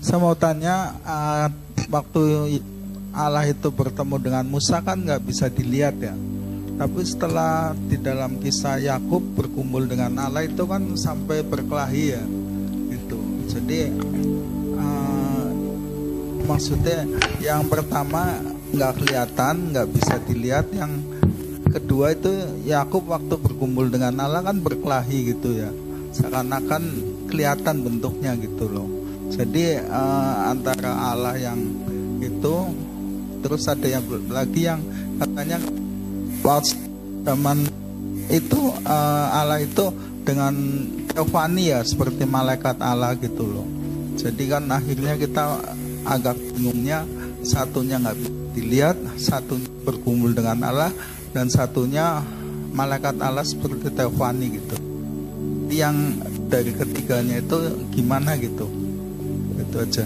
Saya mau tanya, waktu Allah itu bertemu dengan Musa kan nggak bisa dilihat ya. Tapi setelah di dalam kisah Yakub berkumpul dengan Allah itu kan sampai berkelahi ya, gitu. Jadi maksudnya yang pertama nggak kelihatan, nggak bisa dilihat. Yang kedua itu Yakub waktu berkumpul dengan Allah kan berkelahi gitu ya, seakan-akan kelihatan bentuknya gitu loh. Jadi antara Allah yang itu, terus ada yang lagi yang katanya waktu zaman itu Allah itu dengan teofani ya, seperti malaikat Allah gitu loh. Jadi kan akhirnya kita agak bingungnya, satunya nggak dilihat, satu berkumpul dengan Allah, dan satunya malaikat Allah seperti teofani gitu. Yang dari ketiganya itu gimana gitu? Itu aja.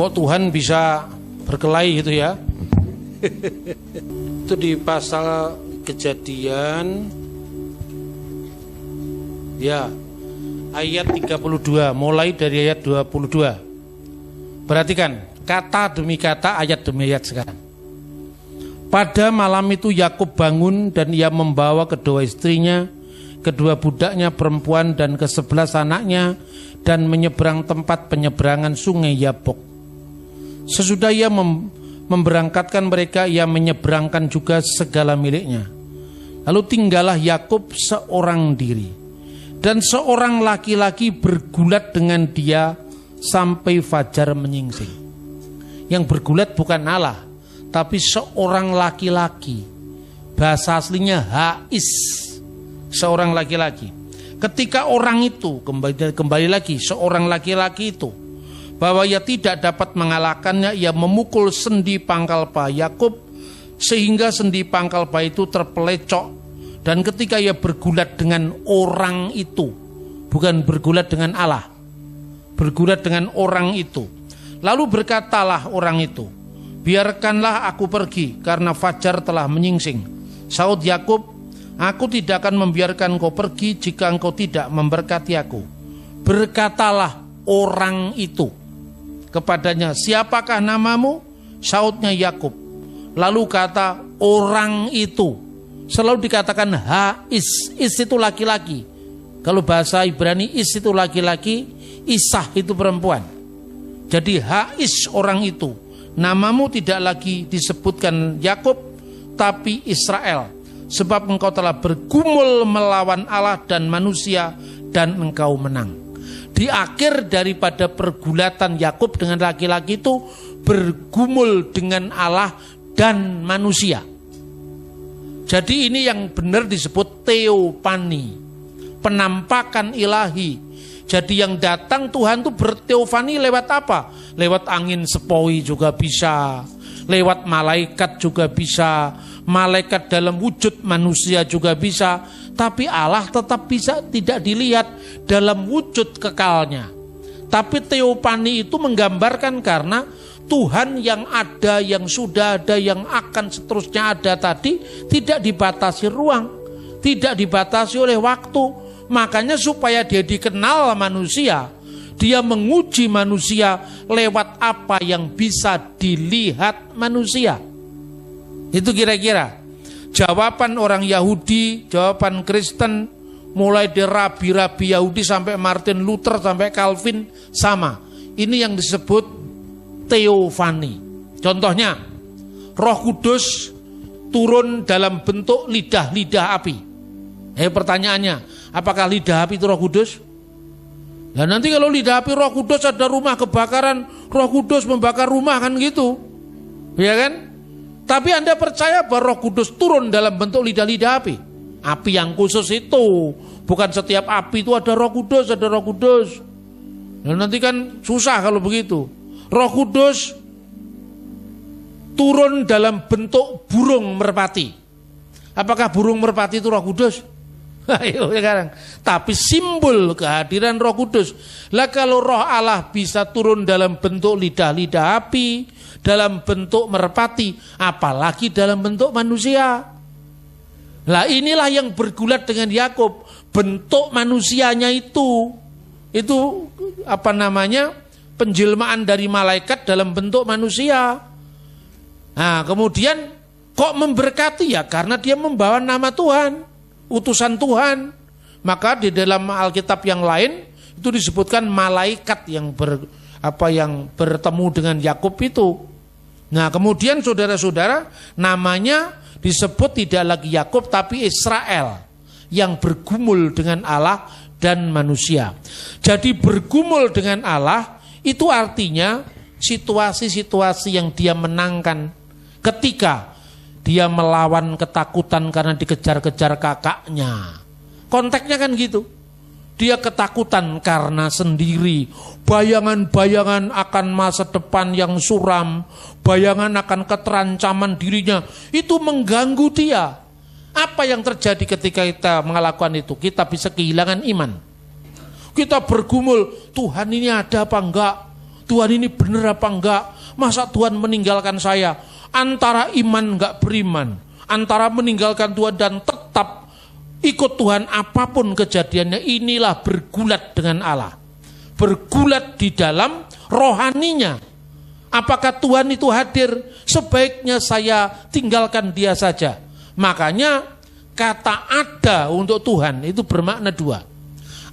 Kok Tuhan bisa berkelahi gitu ya? Itu di pasal Kejadian ya, ayat 32, mulai dari ayat 22. Perhatikan, kata demi kata, ayat demi ayat sekarang. Pada malam itu Yakub bangun dan ia membawa kedua istrinya, kedua budaknya perempuan dan ke-11 anaknya, dan menyeberang tempat penyeberangan sungai Yabok. Sesudah ia memberangkatkan mereka, ia menyeberangkan juga segala miliknya. Lalu tinggallah Yakub seorang diri, dan seorang laki-laki bergulat dengan dia sampai fajar menyingsing. Yang bergulat bukan Allah, tapi seorang laki-laki. Bahasa aslinya Hais, seorang laki-laki. Ketika orang itu kembali lagi, seorang laki-laki itu, bahwa ia tidak dapat mengalahkannya, ia memukul sendi pangkal paha Yakub sehingga sendi pangkal paha itu terpelecok. Dan ketika ia bergulat dengan orang itu, bukan bergulat dengan Allah, bergulat dengan orang itu, lalu berkatalah orang itu, biarkanlah aku pergi karena fajar telah menyingsing. Saud Yakub, aku tidak akan membiarkan kau pergi jika engkau tidak memberkati aku. Berkatalah orang itu kepadanya, siapakah namamu? Saudnya Yakub. Lalu kata orang itu, selalu dikatakan Hais, is itu laki-laki. Kalau bahasa Ibrani is itu laki-laki, Isah itu perempuan. Jadi Hais orang itu. Namamu tidak lagi disebutkan Yakub, tapi Israel. Sebab engkau telah bergumul melawan Allah dan manusia, dan engkau menang. Di akhir daripada pergulatan Yakub dengan laki-laki itu, bergumul dengan Allah dan manusia. Jadi ini yang benar disebut teofani, penampakan ilahi. Jadi yang datang Tuhan itu berteofani lewat apa? Lewat angin sepoi juga bisa, lewat malaikat juga bisa, malaikat dalam wujud manusia juga bisa. Tapi Allah tetap bisa tidak dilihat dalam wujud kekalnya. Tapi teofani itu menggambarkan karena Tuhan yang ada, yang sudah ada, yang akan seterusnya ada tadi tidak dibatasi ruang, tidak dibatasi oleh waktu. Makanya supaya dia dikenal manusia, dia menguji manusia lewat apa yang bisa dilihat manusia. Itu kira-kira jawaban orang Yahudi, jawaban Kristen, mulai dari rabi-rabi Yahudi sampai Martin Luther sampai Calvin sama. Ini yang disebut teofani. Contohnya, Roh Kudus turun dalam bentuk lidah-lidah api. Pertanyaannya, apakah lidah api itu Roh Kudus? Nah nanti kalau lidah api Roh Kudus, ada rumah kebakaran, Roh Kudus membakar rumah kan gitu, ya kan? Tapi Anda percaya bahwa Roh Kudus turun dalam bentuk lidah-lidah api? Api yang khusus itu, bukan setiap api itu ada Roh Kudus, ada Roh Kudus. Nah nanti kan susah kalau begitu. Roh Kudus turun dalam bentuk burung merpati. Apakah burung merpati itu Roh Kudus? Ayo sekarang. Tapi simbol kehadiran Roh Kudus. Lah kalau Roh Allah bisa turun dalam bentuk lidah-lidah api, dalam bentuk merpati, apalagi dalam bentuk manusia. Lah inilah yang bergulat dengan Yakub. Bentuk manusianya itu apa namanya? penjelmaan dari malaikat dalam bentuk manusia. Nah, kemudian kok memberkati? Ya karena dia membawa nama Tuhan, utusan Tuhan. Maka di dalam Alkitab yang lain itu disebutkan malaikat yang bertemu dengan Yakub itu. Nah, kemudian saudara-saudara, namanya disebut tidak lagi Yakub tapi Israel yang bergumul dengan Allah dan manusia. Jadi bergumul dengan Allah itu artinya situasi-situasi yang dia menangkan ketika dia melawan ketakutan karena dikejar-kejar kakaknya. Konteksnya kan gitu. Dia ketakutan karena sendiri, bayangan-bayangan akan masa depan yang suram, bayangan akan keterancaman dirinya, itu mengganggu dia. Apa yang terjadi ketika kita melakukan itu? Kita bisa kehilangan iman. Kita bergumul, Tuhan ini ada apa enggak? Tuhan ini benar apa enggak? Masa Tuhan meninggalkan saya? Antara iman enggak beriman, antara meninggalkan Tuhan dan tetap ikut Tuhan apapun kejadiannya, inilah bergulat dengan Allah. Bergulat di dalam rohaninya. Apakah Tuhan itu hadir? Sebaiknya saya tinggalkan dia saja. Makanya kata ada untuk Tuhan itu bermakna dua.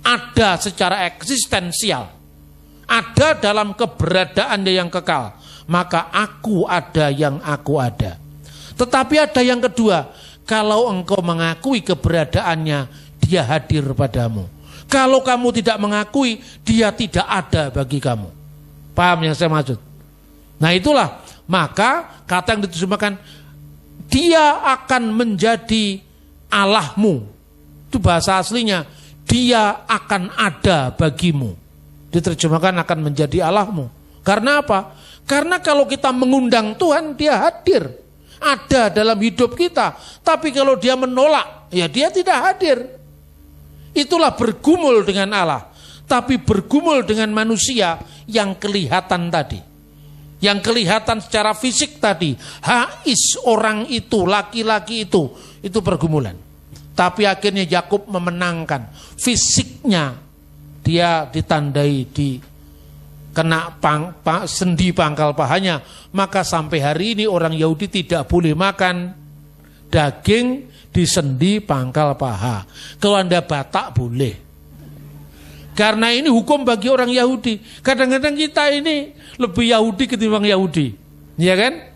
Ada secara eksistensial. Ada dalam keberadaannya yang kekal. Maka aku ada yang aku ada. Tetapi ada yang kedua. Kalau engkau mengakui keberadaannya, dia hadir padamu. Kalau kamu tidak mengakui, dia tidak ada bagi kamu. Paham yang saya maksud? Nah itulah, maka kata yang diterjemahkan, dia akan menjadi Allahmu. Itu bahasa aslinya, dia akan ada bagimu. Diterjemahkan akan menjadi Allahmu. Karena apa? Karena kalau kita mengundang Tuhan, dia hadir. Ada dalam hidup kita. Tapi kalau dia menolak, ya dia tidak hadir. Itulah bergumul dengan Allah. Tapi bergumul dengan manusia yang kelihatan tadi. Yang kelihatan secara fisik tadi. Hais orang itu, laki-laki itu pergumulan. Tapi akhirnya Yakub memenangkan. Fisiknya dia ditandai kena sendi pangkal pahanya, maka sampai hari ini orang Yahudi tidak boleh makan daging di sendi pangkal paha. Kalau Anda Batak boleh. Karena ini hukum bagi orang Yahudi. Kadang-kadang kita ini lebih Yahudi ketimbang Yahudi. Ya kan?